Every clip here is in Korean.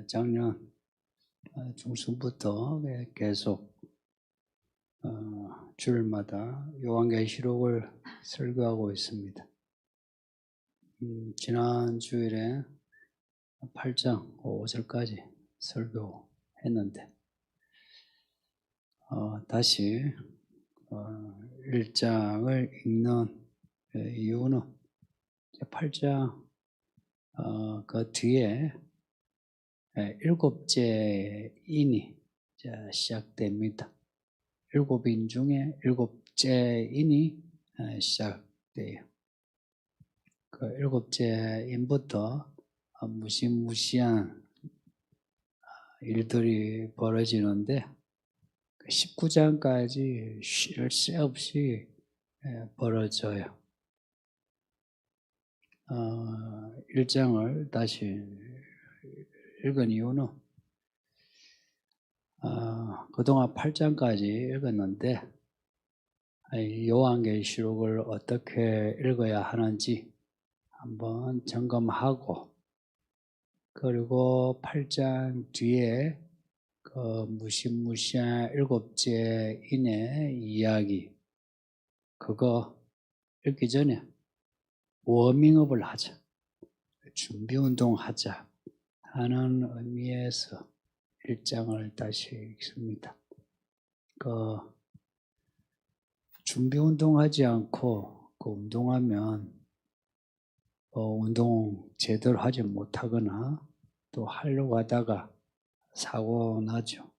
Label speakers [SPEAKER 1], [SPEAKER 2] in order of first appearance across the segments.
[SPEAKER 1] 작년 중순부터 계속 주일마다 요한계시록을 설교하고 있습니다. 지난 주일에 8장 5절까지 설교했는데 다시 1장을 읽는 이유는 8장 그 뒤에 일곱째 인이 시작됩니다. 일곱 인 중에 일곱째 인이 시작돼요. 그 일곱째 인부터 무시무시한 일들이 벌어지는데 19장까지 쉴 새 없이 벌어져요. 1장을 다시 읽은 이유는 그동안 8장까지 읽었는데 요한계시록을 어떻게 읽어야 하는지 한번 점검하고, 그리고 8장 뒤에 그 무시무시한 일곱째 인의 이야기, 그거 읽기 전에 워밍업을 하자, 준비운동 하자 하는 의미에서 1장을 다시 읽습니다. 준비운동 하지 않고 운동하면 운동 제대로 하지 못하거나 또 하려고 하다가 사고 나죠.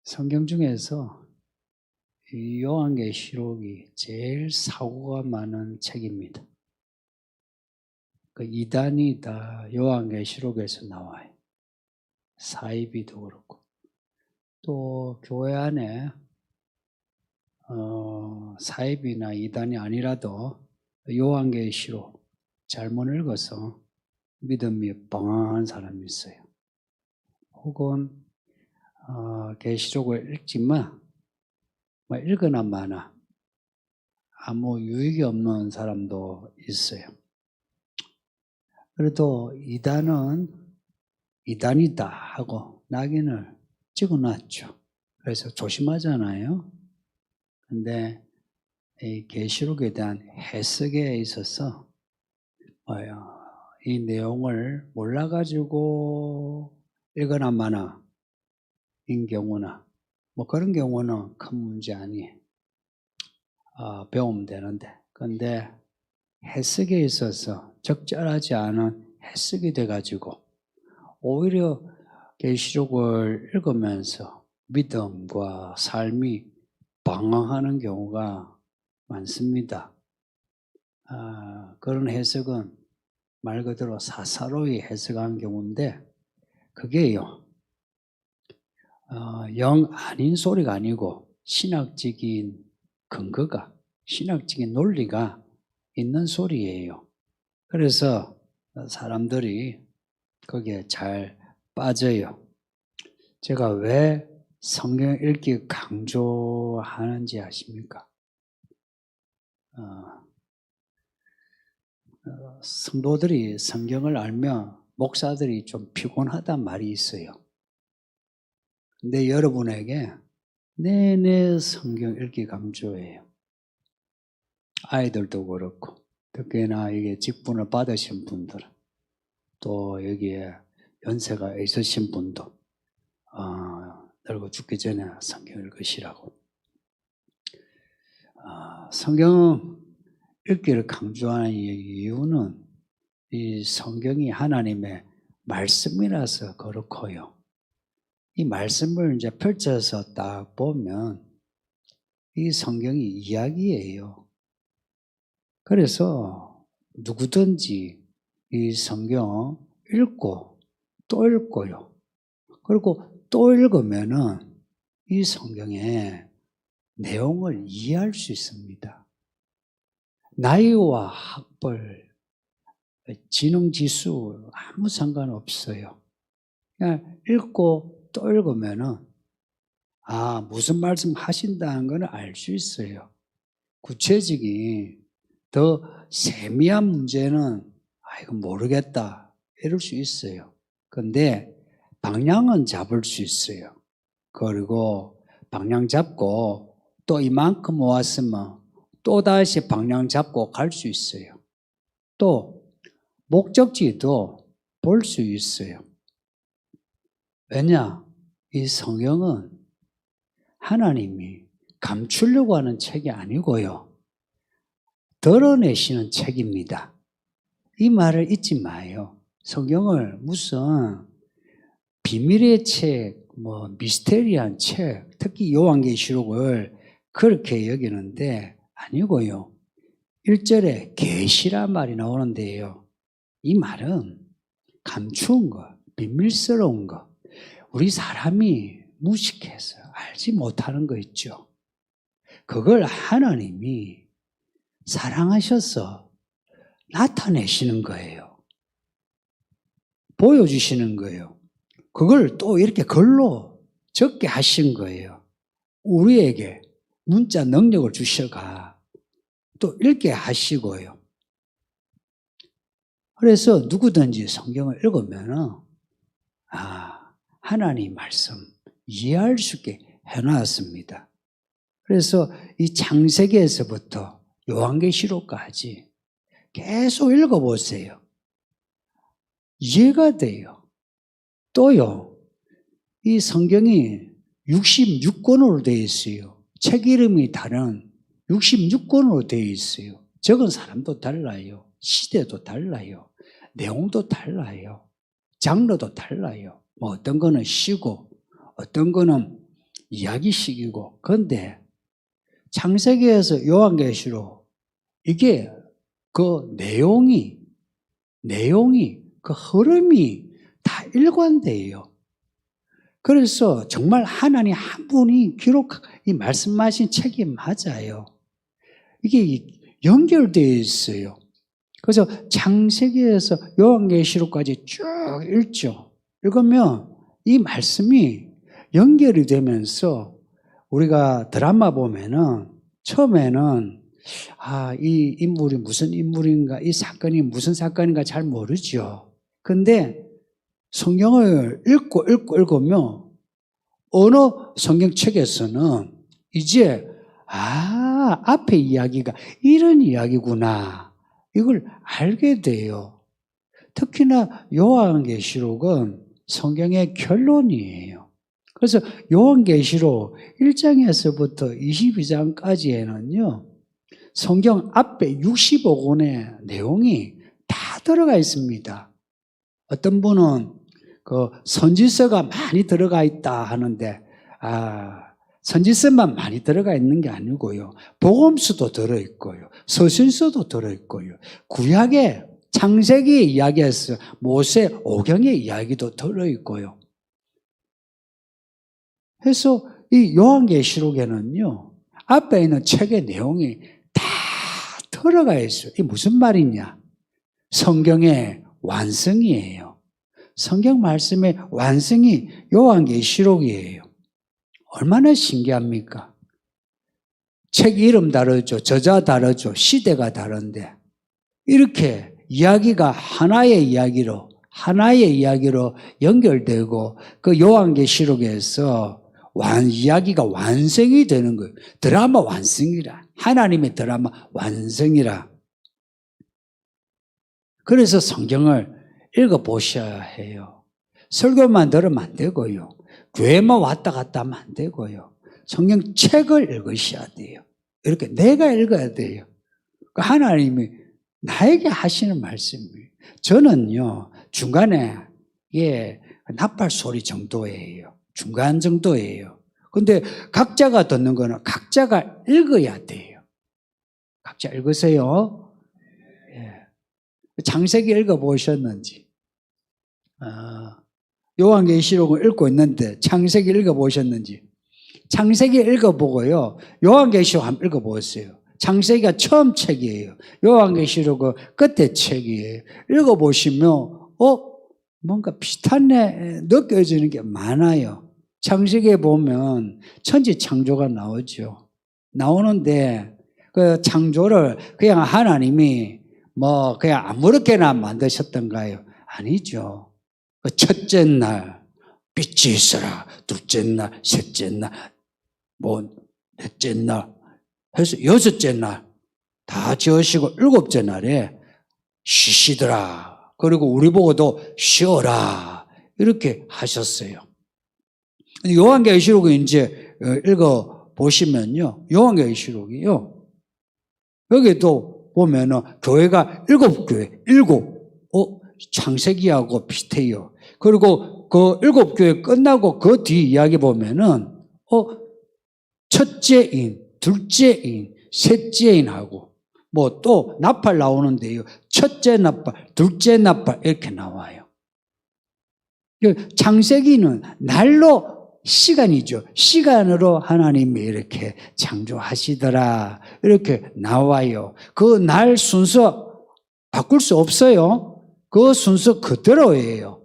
[SPEAKER 1] 성경 중에서 이 요한계시록이 제일 사고가 많은 책입니다. 그 이단이 다 요한계시록에서 나와요. 사이비도 그렇고, 또 교회 안에 사이비나 이단이 아니라도 요한계시록 잘못 읽어서 믿음이 뻥한 사람이 있어요. 혹은 계시록을 읽지만 읽거나 마나 아무 유익이 없는 사람도 있어요. 그래도 이단이다 하고 낙인을 찍어놨죠. 그래서 조심하잖아요. 근데 이 계시록에 대한 해석에 있어서 이 내용을 몰라가지고 읽거나 마나 인 경우나 그런 경우는 큰 문제 아니에요. 배우면 되는데, 근데 해석에 있어서 적절하지 않은 해석이 돼가지고 오히려 계시록을 읽으면서 믿음과 삶이 방황하는 경우가 많습니다. 그런 해석은 말 그대로 사사로이 해석한 경우인데, 그게요, 영 아닌 소리가 아니고 신학적인 근거가, 신학적인 논리가 있는 소리예요. 그래서 사람들이 거기에 잘 빠져요. 제가 왜 성경 읽기 강조하는지 아십니까? 성도들이 성경을 알면 목사들이 좀 피곤하단 말이 있어요. 근데 여러분에게 내내 성경 읽기 강조해요. 아이들도 그렇고, 특히나 이게 직분을 받으신 분들, 또 여기에 연세가 있으신 분도 늙어 죽기 전에 성경 읽으시라고. 성경 읽기를 강조하는 이유는 이 성경이 하나님의 말씀이라서 그렇고요. 이 말씀을 이제 펼쳐서 딱 보면 이 성경이 이야기예요. 그래서 누구든지 이 성경 읽고 또 읽고요. 그리고 또 읽으면은 이 성경의 내용을 이해할 수 있습니다. 나이와 학벌, 지능지수 아무 상관없어요. 그냥 읽고 또 읽으면은 무슨 말씀 하신다는 걸 알 수 있어요. 구체적인 더 세미한 문제는 이건 모르겠다 이럴 수 있어요. 근데 방향은 잡을 수 있어요. 그리고 방향 잡고 또 이만큼 모았으면 또 다시 방향 잡고 갈 수 있어요. 또 목적지도 볼 수 있어요. 왜냐? 이 성경은 하나님이 감추려고 하는 책이 아니고요. 드러내시는 책입니다. 이 말을 잊지 마요. 성경을 무슨 비밀의 책, 미스테리한 책, 특히 요한계시록을 그렇게 여기는데 아니고요. 1절에 계시란 말이 나오는데요. 이 말은 감추은 것, 비밀스러운 것, 우리 사람이 무식해서 알지 못하는 거 있죠. 그걸 하나님이 사랑하셔서 나타내시는 거예요. 보여주시는 거예요. 그걸 또 이렇게 글로 적게 하신 거예요. 우리에게 문자 능력을 주셔가 또 읽게 하시고요. 그래서 누구든지 성경을 읽으면 하나님 말씀 이해할 수 있게 해놨습니다. 그래서 이 창세기에서부터 요한계시록까지 계속 읽어보세요. 이해가 돼요. 또요, 이 성경이 66권으로 되어 있어요. 책 이름이 다른 66권으로 되어 있어요. 적은 사람도 달라요. 시대도 달라요. 내용도 달라요. 장르도 달라요. 어떤 거는 시고 어떤 거는 이야기식이고. 그런데 창세기에서 요한계시록 이게 그 내용이 그 흐름이 다 일관돼요. 그래서 정말 하나님 한 분이 이 말씀하신 책이 맞아요. 이게 연결되어 있어요. 그래서 창세기에서 요한계시록까지 쭉 읽죠. 읽으면 이 말씀이 연결이 되면서 우리가 드라마 보면은 처음에는 이 인물이 무슨 인물인가, 이 사건이 무슨 사건인가 잘 모르죠. 근데 성경을 읽으면 어느 성경책에서는 이제 앞에 이야기가 이런 이야기구나, 이걸 알게 돼요. 특히나 요한계시록은 성경의 결론이에요. 그래서 요한계시록 1장에서부터 22장까지에는요, 성경 앞에 65권의 내용이 다 들어가 있습니다. 어떤 분은 그 선지서가 많이 들어가 있다 하는데, 선지서만 많이 들어가 있는 게 아니고요. 복음서도 들어있고요. 서신서도 들어있고요. 구약의 창세기 이야기에서 모세 오경의 이야기도 들어있고요. 그래서 이 요한계시록에는요, 앞에 있는 책의 내용이 다 들어가 있어요. 이게 무슨 말이냐? 성경의 완성이에요. 성경 말씀의 완성이 요한계시록이에요. 얼마나 신기합니까? 책 이름 다르죠. 저자 다르죠. 시대가 다른데 이렇게 이야기가 하나의 이야기로 연결되고 그 요한계시록에서 이야기가 완성이 되는 거예요. 드라마 완성이라. 하나님의 드라마 완성이라. 그래서 성경을 읽어보셔야 해요. 설교만 들으면 안 되고요. 교회만 왔다 갔다 하면 안 되고요. 성경책을 읽으셔야 돼요. 이렇게 내가 읽어야 돼요. 하나님이 나에게 하시는 말씀이에요. 저는요, 중간에 나팔 소리 정도예요. 중간 정도예요. 근데 각자가 듣는 거는 각자가 읽어야 돼요. 각자 읽으세요. 창세기 읽어보셨는지? 요한계시록을 읽고 있는데 창세기 읽어보셨는지? 창세기 읽어보고요, 요한계시록 한번 읽어보세요. 창세기가 처음 책이에요. 요한계시록은 끝에 책이에요. 읽어보시면 뭔가 비슷한 애 느껴지는 게 많아요. 창세기에 보면 천지 창조가 나오죠. 나오는데 그 창조를 그냥 하나님이 그냥 아무렇게나 만드셨던가요? 아니죠. 첫째 날 빛이 있어라. 둘째 날, 셋째 날, 넷째 날 해서 여섯째 날 다 지으시고 일곱째 날에 쉬시더라. 그리고 우리 보고도 쉬어라. 이렇게 하셨어요. 요한계시록을 이제 읽어보시면요. 요한계시록이요. 여기도 보면은 교회가 일곱 교회, 창세기하고 비슷해요. 그리고 그 일곱 교회 끝나고 그 뒤 이야기 보면은, 첫째인, 둘째인, 셋째인하고, 또 나팔 나오는데요. 첫째 나팔, 둘째 나팔, 이렇게 나와요. 창세기는 날로 시간이죠. 시간으로 하나님이 이렇게 창조하시더라. 이렇게 나와요. 그 날 순서 바꿀 수 없어요. 그 순서 그대로예요.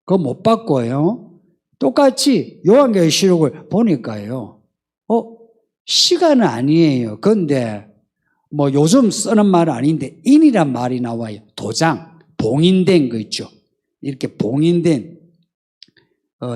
[SPEAKER 1] 그거 못 바꿔요. 똑같이 요한계시록을 보니까요. 시간은 아니에요. 그런데 요즘 쓰는 말은 아닌데 인이란 말이 나와요. 도장, 봉인된 거 있죠. 이렇게 봉인된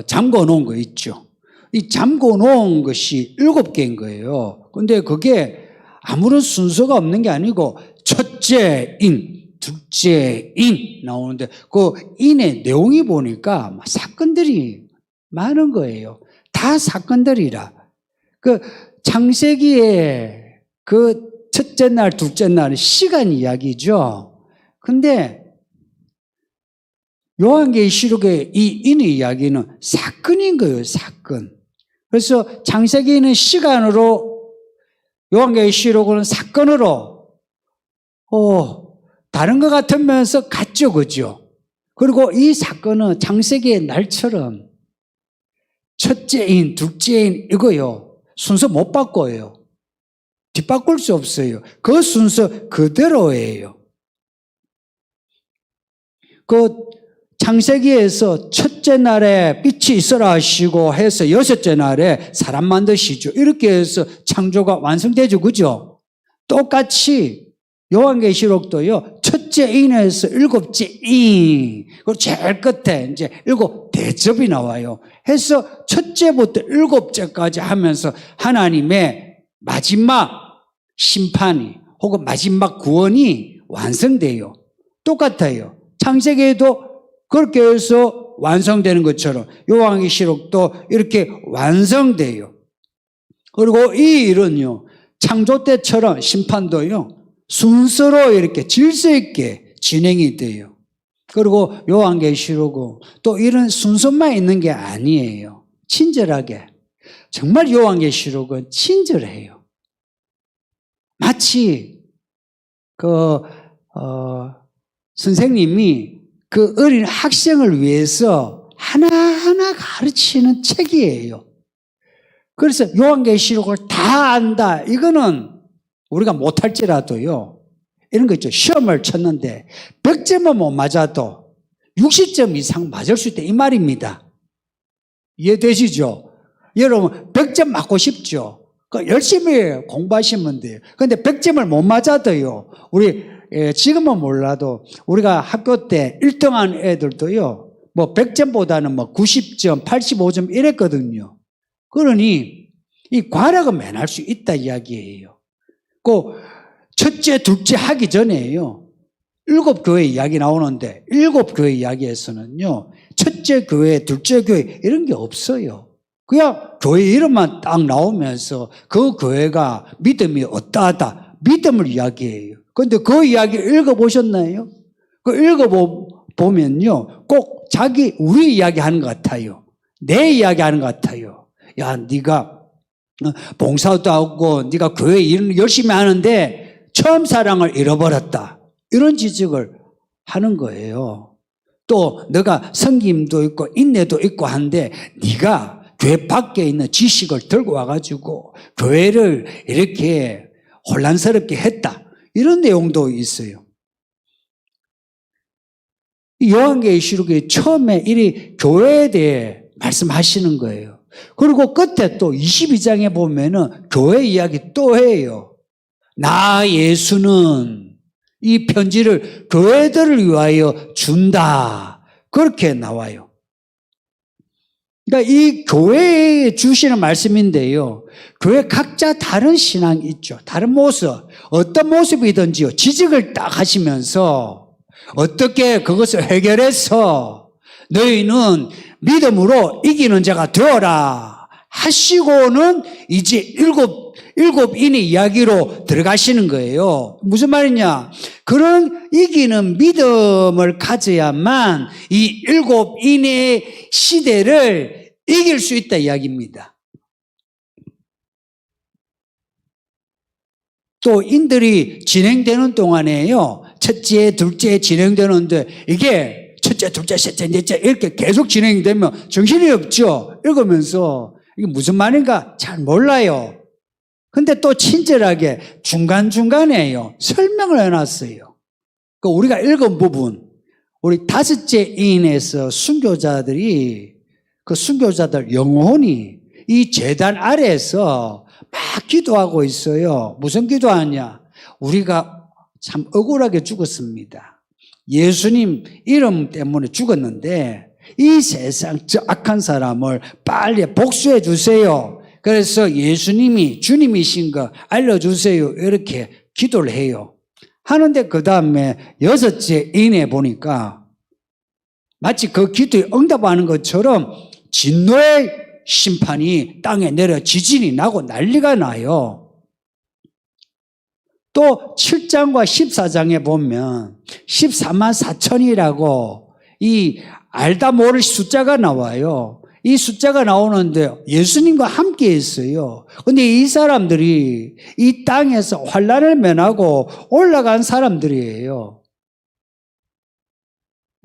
[SPEAKER 1] 잠궈놓은 거 있죠. 이 잠궈놓은 것이 7개인 거예요. 근데 그게 아무런 순서가 없는 게 아니고 첫째 인, 둘째 인 나오는데 그 인의 내용이 보니까 사건들이 많은 거예요. 다 사건들이라. 그 창세기에 그 첫째 날, 둘째 날은 시간 이야기죠. 근데 요한계시록의 이 인의 이야기는 사건인 거예요, 사건. 그래서 창세기는 시간으로, 요한계시록은 사건으로, 다른 것 같으면서 같죠, 그죠? 그리고 이 사건은 창세기의 날처럼 첫째인, 둘째인 이거요. 순서 못 바꿔요. 뒷바꿀 수 없어요. 그 순서 그대로예요. 그 창세기에서 첫째 날에 빛이 있어라 하시고 해서 여섯째 날에 사람 만드시죠. 이렇게 해서 창조가 완성되죠. 그죠? 똑같이 요한계시록도요. 첫째 인에서 일곱째 인, 그리고 제일 끝에 이제 일곱 대접이 나와요. 해서 첫째부터 일곱째까지 하면서 하나님의 마지막 심판이 혹은 마지막 구원이 완성돼요. 똑같아요. 창세기에도 그렇게 해서 완성되는 것처럼 요한계시록도 이렇게 완성돼요. 그리고 이 일은요, 창조 때처럼 심판도요, 순서로 이렇게 질서 있게 진행이 돼요. 그리고 요한계시록은 또 이런 순서만 있는 게 아니에요. 친절하게. 정말 요한계시록은 친절해요. 마치 선생님이 그 어린 학생을 위해서 하나하나 가르치는 책이에요. 그래서 요한계시록을 다 안다. 이거는 우리가 못할지라도요. 이런 거 있죠. 시험을 쳤는데 100점은 못 맞아도 60점 이상 맞을 수 있다. 이 말입니다. 이해되시죠? 여러분 100점 맞고 싶죠? 열심히 공부하시면 돼요. 그런데 100점을 못 맞아도요. 우리 지금은 몰라도 우리가 학교 때 1등한 애들도요. 100점보다는 90점, 85점 이랬거든요. 그러니 이 과락은 면할 수 있다 이야기예요. 그 첫째, 둘째 하기 전에요. 7교회 이야기 나오는데 7교회 이야기에서는요. 첫째 교회, 둘째 교회 이런 게 없어요. 그냥 교회 이름만 딱 나오면서 그 교회가 믿음이 어떠하다. 믿음을 이야기해요. 그런데 그 이야기 읽어보셨나요? 그 읽어보면요. 꼭 우리 이야기 하는 것 같아요. 내 이야기 하는 것 같아요. 야, 네가 봉사도 하고 네가 교회 일 열심히 하는데 처음 사랑을 잃어버렸다. 이런 지적을 하는 거예요. 또 너가 섬김도 있고 인내도 있고 한데 네가 교회 밖에 있는 지식을 들고 와가지고 교회를 이렇게 혼란스럽게 했다. 이런 내용도 있어요. 요한계시록의 처음에 이 교회에 대해 말씀하시는 거예요. 그리고 끝에 또 22장에 보면은 교회 이야기 또 해요. 나 예수는 이 편지를 교회들을 위하여 준다. 그렇게 나와요. 그러니까 이 교회에 주시는 말씀인데요. 교회 각자 다른 신앙이 있죠. 다른 모습, 어떤 모습이든지요. 지적을 딱 하시면서 어떻게 그것을 해결해서 너희는 믿음으로 이기는 자가 되어라 하시고는 이제 일곱인의 이야기로 들어가시는 거예요. 무슨 말이냐? 그런 이기는 믿음을 가져야만 이 일곱인의 시대를 이길 수 있다 이야기입니다. 또 인들이 진행되는 동안에요. 첫째, 둘째 진행되는데 이게 첫째, 둘째, 셋째, 넷째 이렇게 계속 진행되면 정신이 없죠. 읽으면서 이게 무슨 말인가 잘 몰라요. 근데 또 친절하게 중간중간에요. 설명을 해놨어요. 그 우리가 읽은 부분, 우리 다섯째 인에서 순교자들이 그 순교자들 영혼이 이 제단 아래에서 막 기도하고 있어요. 무슨 기도하냐? 우리가 참 억울하게 죽었습니다. 예수님 이름 때문에 죽었는데 이 세상 저 악한 사람을 빨리 복수해 주세요. 그래서 예수님이 주님이신 거 알려주세요. 이렇게 기도를 해요. 하는데 그 다음에 여섯째 인에 보니까 마치 그 기도에 응답하는 것처럼 진노의 심판이 땅에 내려 지진이 나고 난리가 나요. 또 7장과 14장에 보면 14만 4천이라고 이 알다 모를 숫자가 나와요. 이 숫자가 나오는데 예수님과 함께 있어요. 근데 이 사람들이 이 땅에서 환난을 면하고 올라간 사람들이에요.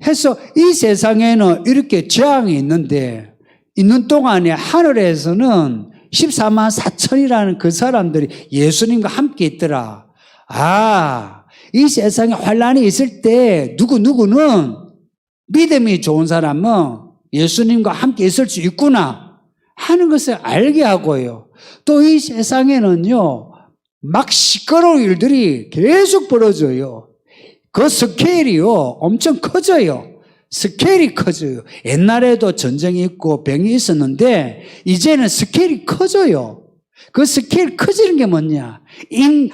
[SPEAKER 1] 해서 이 세상에는 이렇게 재앙이 있는데 있는 동안에 하늘에서는 14만 4천이라는 그 사람들이 예수님과 함께 있더라. 아, 이 세상에 환난이 있을 때 누구는 믿음이 좋은 사람은 예수님과 함께 있을 수 있구나 하는 것을 알게 하고요. 또 이 세상에는요, 막 시끄러운 일들이 계속 벌어져요. 그 스케일이요, 엄청 커져요. 스케일이 커져요. 옛날에도 전쟁이 있고 병이 있었는데 이제는 스케일이 커져요. 그 스케일 커지는 게 뭐냐?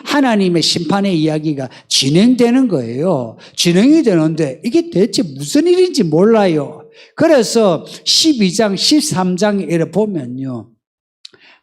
[SPEAKER 1] 하나님의 심판의 이야기가 진행되는 거예요. 진행이 되는데 이게 대체 무슨 일인지 몰라요. 그래서 12장, 13장에 이렇게 보면요.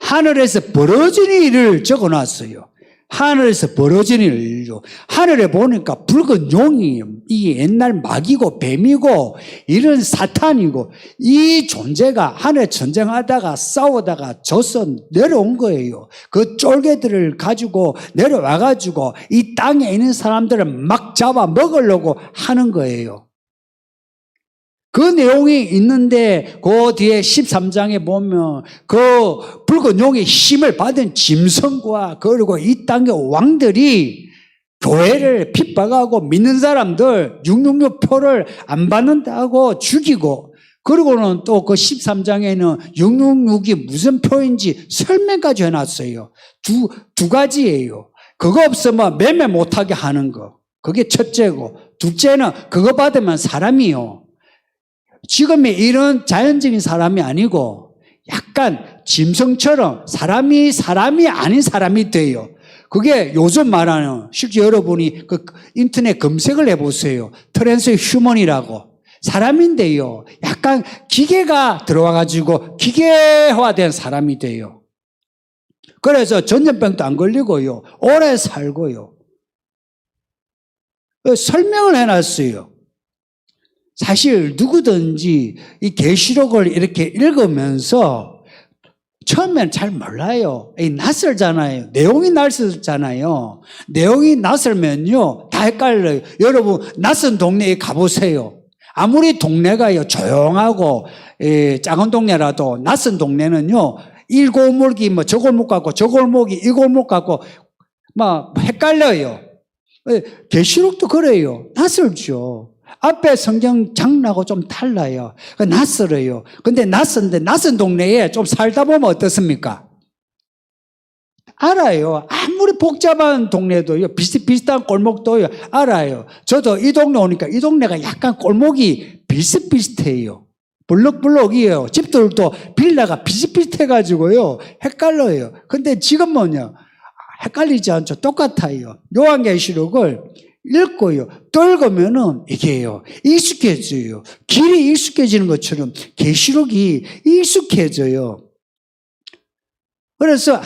[SPEAKER 1] 하늘에서 벌어지는 일을 적어놨어요. 하늘에서 벌어지는 일이죠. 하늘에 보니까 붉은 용이 이게 옛날 마귀고 뱀이고 이런 사탄이고 이 존재가 하늘에 전쟁하다가 싸우다가 져서 내려온 거예요. 그 쫄개들을 가지고 내려와가지고 이 땅에 있는 사람들을 막 잡아 먹으려고 하는 거예요. 그 내용이 있는데 그 뒤에 13장에 보면 그 붉은 용의 힘을 받은 짐승과 그리고 이 땅의 왕들이 교회를 핍박하고 믿는 사람들 666표를 안 받는다고 죽이고 그리고는 또 그 13장에는 666이 무슨 표인지 설명까지 해놨어요. 두 가지예요. 그거 없으면 매매 못하게 하는 거. 그게 첫째고 둘째는 그거 받으면 사람이요. 지금의 이런 자연적인 사람이 아니고 약간 짐승처럼 사람이 아닌 사람이 돼요. 그게 요즘 말하는 실제 여러분이 그 인터넷 검색을 해보세요. 트랜스 휴먼이라고 사람인데요. 약간 기계가 들어와가지고 기계화된 사람이 돼요. 그래서 전염병도 안 걸리고요. 오래 살고요. 설명을 해놨어요. 사실 누구든지 이 계시록을 이렇게 읽으면서 처음엔 잘 몰라요. 낯설잖아요. 내용이 낯설잖아요. 내용이 낯설면요 다 헷갈려요. 여러분 낯선 동네에 가보세요. 아무리 동네가요 조용하고 작은 동네라도 낯선 동네는요 이 골목이 뭐 저 골목 같고 저 골목이 이 골목 같고 막 헷갈려요. 계시록도 그래요. 낯설죠. 앞에 성경 장르하고 좀 달라요. 낯설어요. 근데 낯선 동네에 좀 살다 보면 어떻습니까? 알아요. 아무리 복잡한 동네도요, 비슷비슷한 골목도요, 알아요. 저도 이 동네 오니까 이 동네가 약간 골목이 비슷비슷해요. 블럭블럭이에요. 집들도 빌라가 비슷비슷해가지고요. 헷갈려요. 근데 지금 뭐냐? 헷갈리지 않죠. 똑같아요. 요한계시록을 읽고요. 또 읽으면은 이게요. 익숙해져요. 길이 익숙해지는 것처럼 계시록이 익숙해져요. 그래서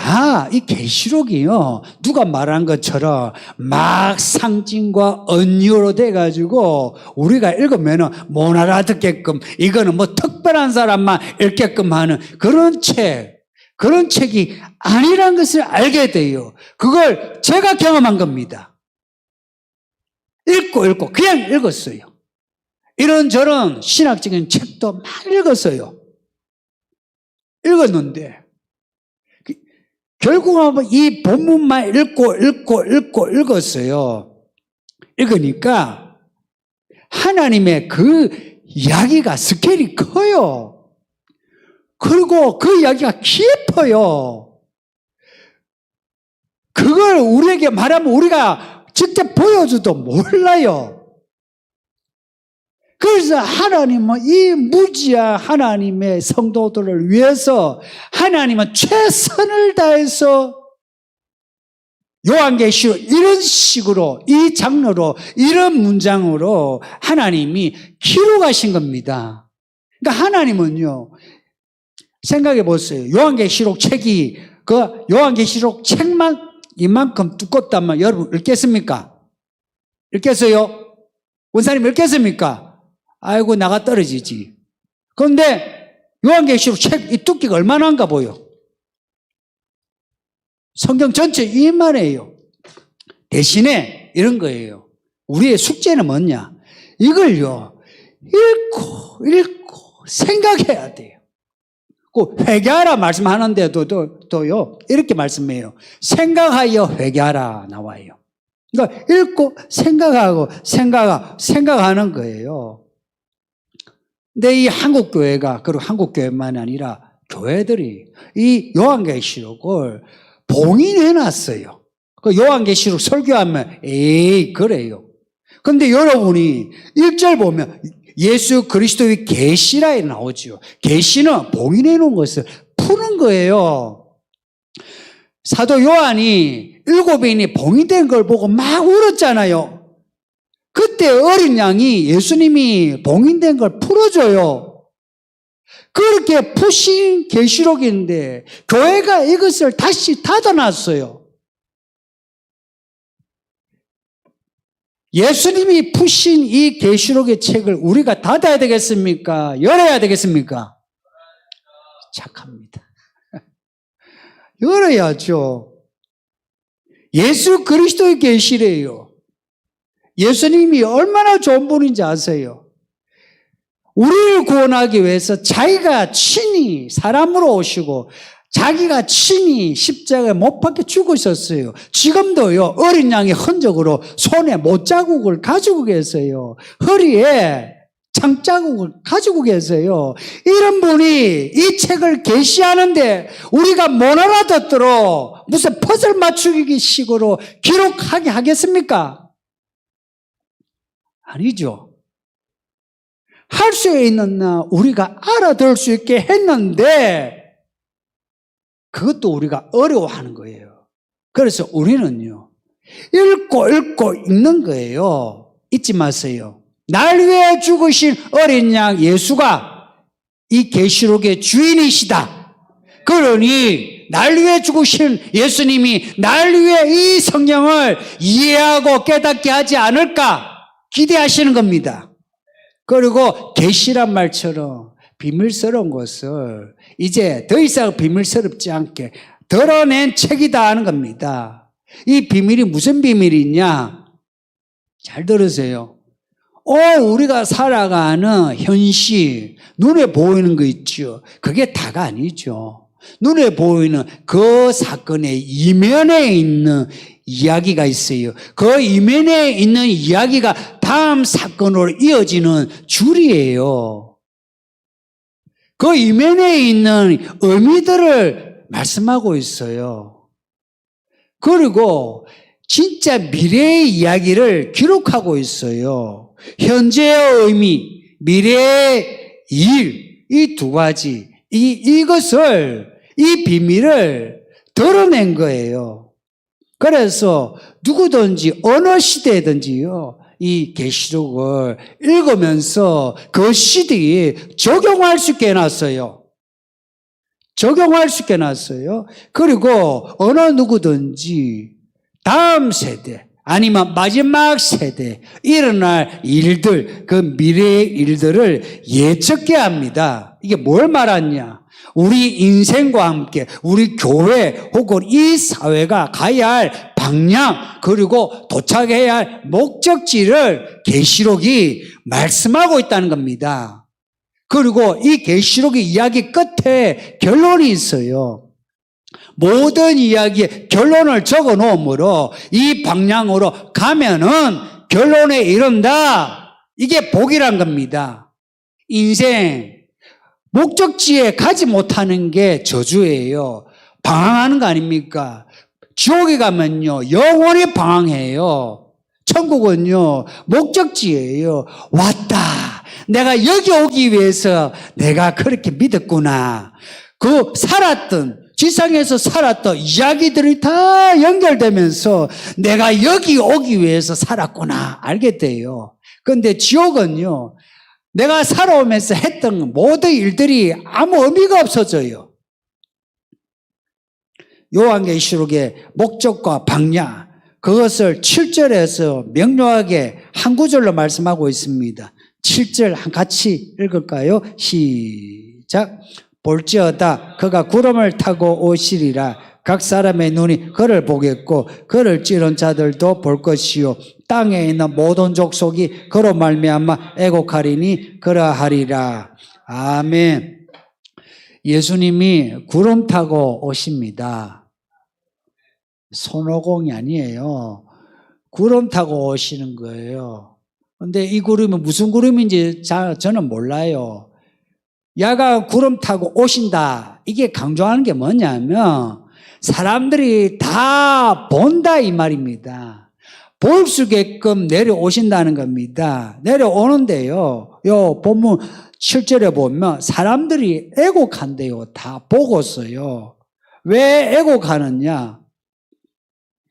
[SPEAKER 1] 이 계시록이요. 누가 말한 것처럼 막 상징과 은유로 돼가지고 우리가 읽으면은 못 알아듣게끔 이거는 뭐 특별한 사람만 읽게끔 하는 그런 책이 아니란 것을 알게 돼요. 그걸 제가 경험한 겁니다. 읽고 그냥 읽었어요. 이런저런 신학적인 책도 많이 읽었어요. 읽었는데 결국은 이 본문만 읽었어요. 읽으니까 하나님의 그 이야기가 스케일이 커요. 그리고 그 이야기가 깊어요. 그걸 우리에게 말하면 우리가 직접 보여줘도 몰라요. 그래서 하나님은 이 무지한 하나님의 성도들을 위해서 하나님은 최선을 다해서 요한계시록 이런 식으로 이 장르로 이런 문장으로 하나님이 기록하신 겁니다. 그러니까 하나님은요, 생각해 보세요. 요한계시록 책이 그 요한계시록 책만 이만큼 두껍다면 여러분 읽겠습니까? 읽겠어요? 원사님 읽겠습니까? 아이고 나가 떨어지지. 그런데 요한계시록 책 이 두께가 얼마나 한가 보여. 성경 전체 이만해요. 대신에 이런 거예요. 우리의 숙제는 뭐냐? 이걸요 읽고 생각해야 돼요. 그 회개하라 말씀하는데도요 이렇게 말씀해요. 생각하여 회개하라 나와요. 그러니까 읽고 생각하고 생각하는 거예요. 근데 이 한국교회가, 그리고 한국교회만이 아니라 교회들이 이 요한계시록을 봉인해놨어요. 그 요한계시록 설교하면 그래요. 근데 여러분이 1절 보면 예수 그리스도의 계시라에 나오죠. 계시는 봉인해놓은 것을 푸는 거예요. 사도 요한이 7인이 봉인된 걸 보고 막 울었잖아요. 그때 어린 양이 예수님이 봉인된 걸 풀어줘요. 그렇게 푸신 계시록인데 교회가 이것을 다시 닫아놨어요. 예수님이 푸신 이 계시록의 책을 우리가 닫아야 되겠습니까? 열어야 되겠습니까? 착합니다. 열어야죠. 예수 그리스도의 계시래요. 예수님이 얼마나 좋은 분인지 아세요? 우리를 구원하기 위해서 자기가 친히 사람으로 오시고 자기가 친히 십자가에 못 박혀 죽으셨어요. 지금도요 어린 양의 흔적으로 손에 못자국을 가지고 계세요. 허리에 창자국을 가지고 계세요. 이런 분이 이 책을 계시하는데 우리가 못 알아듣도록 무슨 퍼즐 맞추기 식으로 기록하게 하겠습니까? 아니죠. 할 수 있는 나 우리가 알아들을 수 있게 했는데 그것도 우리가 어려워하는 거예요. 그래서 우리는요 읽고 읽는 거예요. 잊지 마세요. 날 위해 죽으신 어린 양 예수가 이 계시록의 주인이시다. 그러니 날 위해 죽으신 예수님이 날 위해 이 성경을 이해하고 깨닫게 하지 않을까 기대하시는 겁니다. 그리고 계시란 말처럼 비밀스러운 것을 이제 더 이상 비밀스럽지 않게 드러낸 책이다 하는 겁니다. 이 비밀이 무슨 비밀이냐? 잘 들으세요. 우리가 살아가는 현실, 눈에 보이는 거 있죠. 그게 다가 아니죠. 눈에 보이는 그 사건의 이면에 있는 이야기가 있어요. 그 이면에 있는 이야기가 다음 사건으로 이어지는 줄이에요. 그 이면에 있는 의미들을 말씀하고 있어요. 그리고 진짜 미래의 이야기를 기록하고 있어요. 현재의 의미, 미래의 일, 이 두 가지, 이것을, 이 비밀을 드러낸 거예요. 그래서 누구든지 어느 시대든지요, 이 계시록을 읽으면서 그 시대에 적용할 수 있게 해놨어요. 적용할 수 있게 해놨어요. 그리고 어느 누구든지 다음 세대, 아니면 마지막 세대 일어날 일들, 그 미래의 일들을 예측케 합니다. 이게 뭘 말하냐? 우리 인생과 함께 우리 교회 혹은 이 사회가 가야 할 방향, 그리고 도착해야 할 목적지를 계시록이 말씀하고 있다는 겁니다. 그리고 이 계시록의 이야기 끝에 결론이 있어요. 모든 이야기의 결론을 적어 놓으므로 이 방향으로 가면은 결론에 이른다. 이게 복이란 겁니다. 인생 목적지에 가지 못하는 게 저주예요. 방황하는 거 아닙니까? 지옥에 가면요 영원히 방황해요. 천국은요 목적지예요. 왔다. 내가 여기 오기 위해서 내가 그렇게 믿었구나. 그 살았던, 지상에서 살았던 이야기들이 다 연결되면서 내가 여기 오기 위해서 살았구나 알게 돼요. 그런데 지옥은요 내가 살아오면서 했던 모든 일들이 아무 의미가 없어져요. 요한계시록의 목적과 방향, 그것을 7절에서 명료하게 한 구절로 말씀하고 있습니다. 7절 같이 읽을까요? 시작. 볼지어다 그가 구름을 타고 오시리라. 각 사람의 눈이 그를 보겠고 그를 찌른 자들도 볼 것이요 땅에 있는 모든 족속이 그로 말미암아 애곡하리니 그러하리라. 아멘. 예수님이 구름 타고 오십니다. 손오공이 아니에요. 구름 타고 오시는 거예요. 근데 이 구름이 무슨 구름인지 저는 몰라요. 야가 구름 타고 오신다. 이게 강조하는 게 뭐냐면 사람들이 다 본다 이 말입니다. 볼 수게끔 내려오신다는 겁니다. 내려오는데요. 요 본문 7절에 보면 사람들이 애곡한대요. 다 보고서요. 왜 애곡하느냐?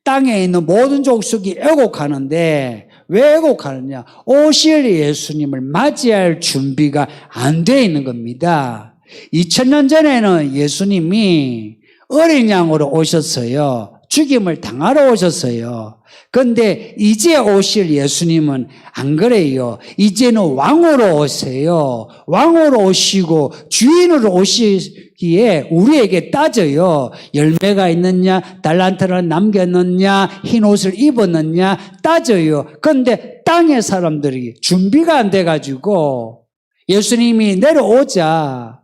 [SPEAKER 1] 땅에 있는 모든 족속이 애곡하는데 왜 애곡하느냐? 오실 예수님을 맞이할 준비가 안 돼 있는 겁니다. 2000년 전에는 예수님이 어린 양으로 오셨어요. 죽임을 당하러 오셨어요. 그런데 이제 오실 예수님은 안 그래요. 이제는 왕으로 오세요. 왕으로 오시고 주인으로 오시기에 우리에게 따져요. 열매가 있느냐, 달란트를 남겼느냐, 흰 옷을 입었느냐 따져요. 그런데 땅의 사람들이 준비가 안 돼가지고 예수님이 내려오자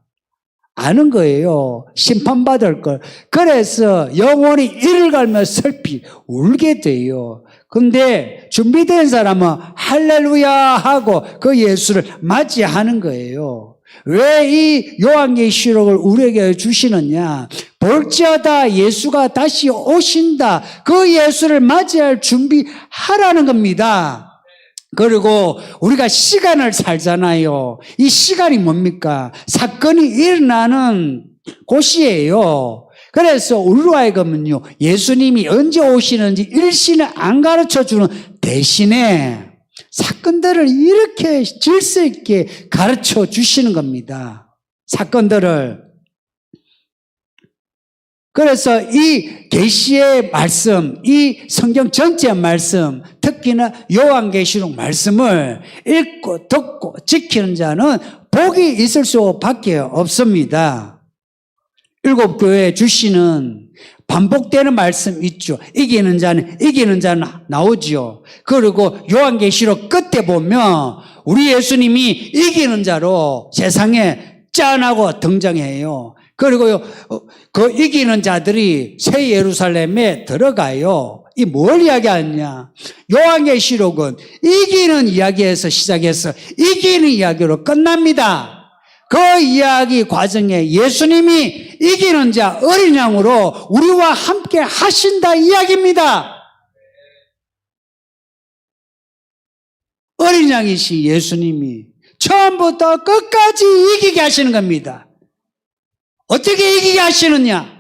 [SPEAKER 1] 아는 거예요. 심판받을 걸. 그래서 영원히 이를 갈며 슬피 울게 돼요. 근데 준비된 사람은 할렐루야 하고 그 예수를 맞이하는 거예요. 왜 이 요한계시록을 우리에게 주시느냐? 볼지어다 예수가 다시 오신다. 그 예수를 맞이할 준비하라는 겁니다. 그리고 우리가 시간을 살잖아요. 이 시간이 뭡니까? 사건이 일어나는 곳이에요. 그래서 우리로 하여금은요, 예수님이 언제 오시는지 일신을 안 가르쳐 주는 대신에 사건들을 이렇게 질서 있게 가르쳐 주시는 겁니다. 사건들을. 그래서 이 계시의 말씀, 이 성경 전체의 말씀, 특히나 요한계시록 말씀을 읽고 듣고 지키는 자는 복이 있을 수밖에 없습니다. 일곱 교회에 주시는 반복되는 말씀 있죠. 이기는 자는 나오죠. 그리고 요한계시록 끝에 보면 우리 예수님이 이기는 자로 세상에 짠하고 등장해요. 그리고 그 이기는 자들이 새 예루살렘에 들어가요. 이 뭘 이야기하느냐? 요한계시록은 이기는 이야기에서 시작해서 이기는 이야기로 끝납니다. 그 이야기 과정에 예수님이 이기는 자 어린 양으로 우리와 함께 하신다 이야기입니다. 어린 양이신 예수님이 처음부터 끝까지 이기게 하시는 겁니다. 어떻게 이기게 하시느냐?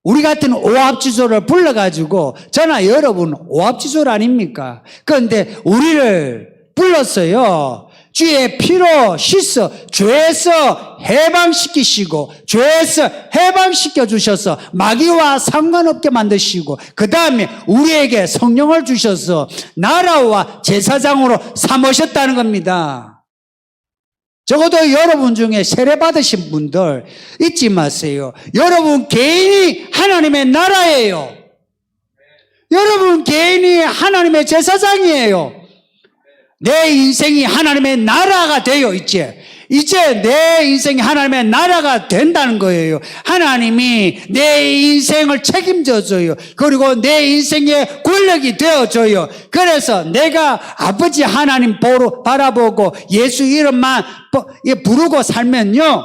[SPEAKER 1] 우리 같은 오합지졸을 불러가지고, 저나 여러분 오합지졸 아닙니까? 그런데 우리를 불렀어요. 주의 피로 씻어 죄에서 해방시키시고, 죄에서 해방시켜 주셔서 마귀와 상관없게 만드시고, 그 다음에 우리에게 성령을 주셔서 나라와 제사장으로 삼으셨다는 겁니다. 적어도 여러분 중에 세례 받으신 분들 잊지 마세요. 여러분 개인이 하나님의 나라예요. 여러분 개인이 하나님의 제사장이에요. 내 인생이 하나님의 나라가 돼요. 이제 내 인생이 하나님의 나라가 된다는 거예요. 하나님이 내 인생을 책임져줘요. 그리고 내 인생의 권력이 되어줘요. 그래서 내가 아버지 하나님 바라보고 예수 이름만 부르고 살면요,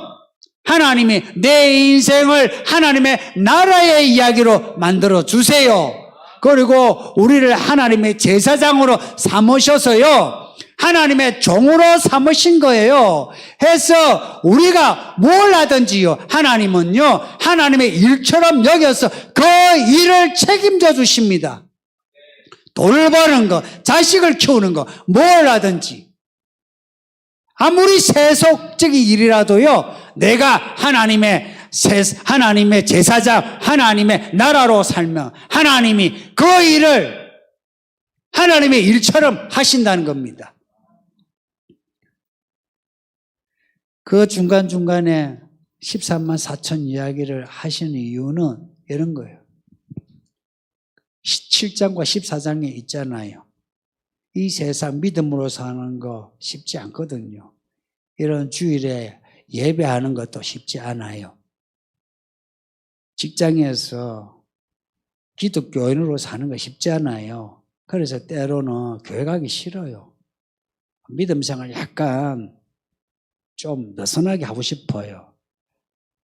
[SPEAKER 1] 하나님이 내 인생을 하나님의 나라의 이야기로 만들어 주세요. 그리고 우리를 하나님의 제사장으로 삼으셔서요, 하나님의 종으로 삼으신 거예요. 해서 우리가 뭘 하든지요, 하나님은요, 하나님의 일처럼 여겨서 그 일을 책임져 주십니다. 돈을 버는 거, 자식을 키우는 거, 뭘 하든지. 아무리 세속적인 일이라도요, 내가 하나님의 제사장, 하나님의 나라로 살면 하나님이 그 일을 하나님의 일처럼 하신다는 겁니다. 그 중간중간에 13만 4천 이야기를 하시는 이유는 이런 거예요. 7장과 14장에 있잖아요. 이 세상 믿음으로 사는 거 쉽지 않거든요. 이런 주일에 예배하는 것도 쉽지 않아요. 직장에서 기독교인으로 사는 거 쉽지 않아요. 그래서 때로는 교회 가기 싫어요. 믿음 생활 약간 좀 느슨하게 하고 싶어요.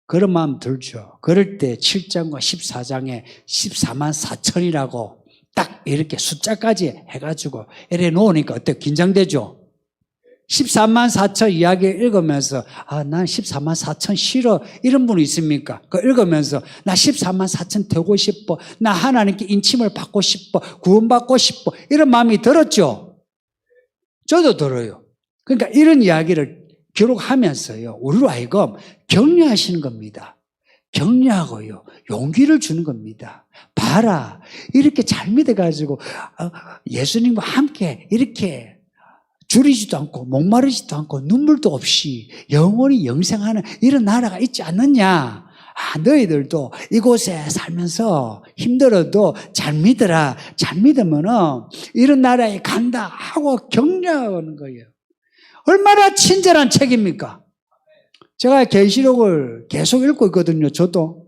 [SPEAKER 1] 그런 마음 들죠. 그럴 때 7장과 14장에 14만 4천이라고 딱 이렇게 숫자까지 해가지고 이래 놓으니까 어때요? 긴장되죠? 14만 4천 이야기 읽으면서 난 14만 4천 싫어 이런 분이 있습니까? 그거 읽으면서 나 14만 4천 되고 싶어, 나 하나님께 인침을 받고 싶어, 구원받고 싶어, 이런 마음이 들었죠? 저도 들어요. 그러니까 이런 이야기를 기록하면서요, 우리로 하여금 격려하시는 겁니다. 격려하고요, 용기를 주는 겁니다. 봐라, 이렇게 잘 믿어가지고 예수님과 함께 이렇게 줄이지도 않고 목마르지도 않고 눈물도 없이 영원히 영생하는 이런 나라가 있지 않느냐. 너희들도 이곳에 살면서 힘들어도 잘 믿어라. 잘 믿으면은 이런 나라에 간다 하고 격려하는 거예요. 얼마나 친절한 책입니까? 제가 계시록을 계속 읽고 있거든요. 저도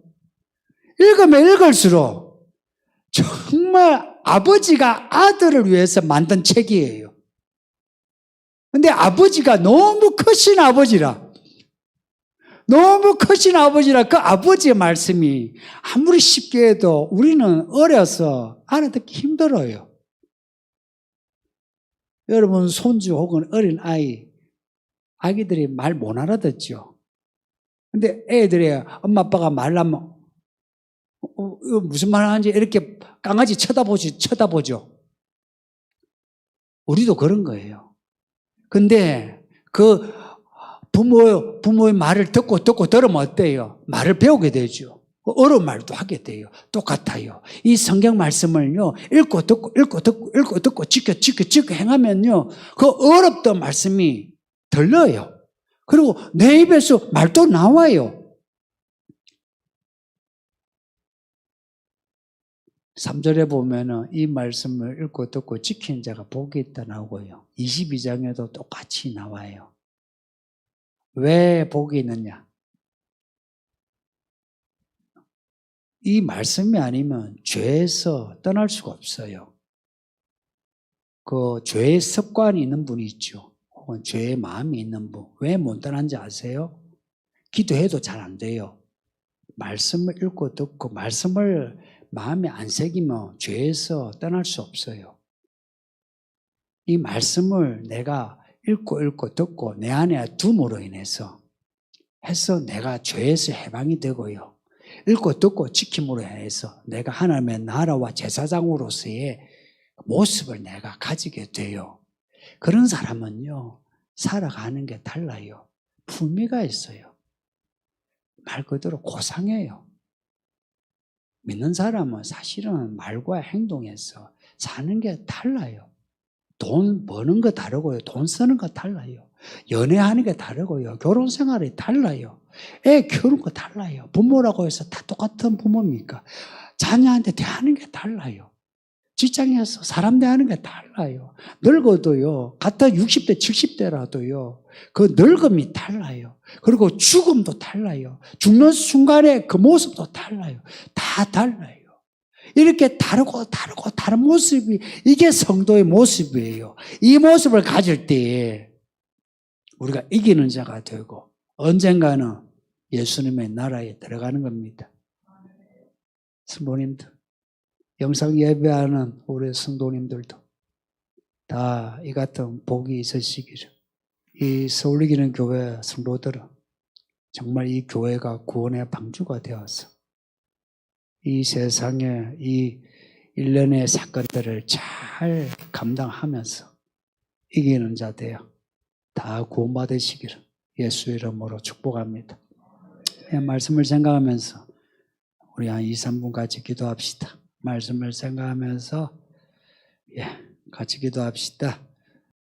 [SPEAKER 1] 읽으면 읽을수록 정말 아버지가 아들을 위해서 만든 책이에요. 근데 아버지가 너무 크신 아버지라 그 아버지의 말씀이 아무리 쉽게 해도 우리는 어려서 알아듣기 힘들어요. 여러분 손주 혹은 어린 아기들이 말 못 알아듣죠. 근데 애들이 엄마 아빠가 말하면 이거 무슨 말 하는지 이렇게 강아지 쳐다보죠. 우리도 그런 거예요. 근데 그 부모의 말을 듣고 들으면 어때요? 말을 배우게 되죠. 어려운 말도 하게 돼요. 똑같아요. 이 성경 말씀을요, 읽고 듣고 지켜 행하면요, 그 어렵던 말씀이 들려요. 그리고 내 입에서 말도 나와요. 3절에 보면은 이 말씀을 읽고 듣고 지키는 자가 복이 있다 나오고요. 22장에도 똑같이 나와요. 왜 복이 있느냐? 이 말씀이 아니면 죄에서 떠날 수가 없어요. 그 죄의 습관이 있는 분이 있죠. 혹은 죄의 마음이 있는 분. 왜 못 떠난지 아세요? 기도해도 잘 안 돼요. 말씀을 읽고 듣고 말씀을 마음에 안 새기면 죄에서 떠날 수 없어요. 이 말씀을 내가 읽고 듣고 내 안에 둠으로 인해서 해서 내가 죄에서 해방이 되고요. 읽고 듣고 지킴으로 해서 내가 하나님의 나라와 제사장으로서의 모습을 내가 가지게 돼요. 그런 사람은요, 살아가는 게 달라요. 품위가 있어요. 말 그대로 고상해요. 믿는 사람은 사실은 말과 행동에서 사는 게 달라요. 돈 버는 거 다르고요. 돈 쓰는 거 달라요. 연애하는 게 다르고요. 결혼 생활이 달라요. 애 키우는 거 달라요. 부모라고 해서 다 똑같은 부모입니까? 자녀한테 대하는 게 달라요. 직장에서 사람 대하는 게 달라요. 늙어도요. 같은 60대, 70대라도요. 그 늙음이 달라요. 그리고 죽음도 달라요. 죽는 순간에 그 모습도 달라요. 다 달라요. 이렇게 다르고 다른 모습이 이게 성도의 모습이에요. 이 모습을 가질 때에 우리가 이기는 자가 되고 언젠가는 예수님의 나라에 들어가는 겁니다. 성도님들, 영상 예배하는 우리 성도님들도 다 이 같은 복이 있으시기를. 이 서울이기는 교회 성도들은 정말 이 교회가 구원의 방주가 되어서 이 세상에 이 일련의 사건들을 잘 감당하면서 이기는 자 되어 다 구원받으시기를 예수 이름으로 축복합니다. 말씀을 생각하면서 우리 한 2, 3분 같이 기도합시다. 말씀을 생각하면서 같이 기도합시다.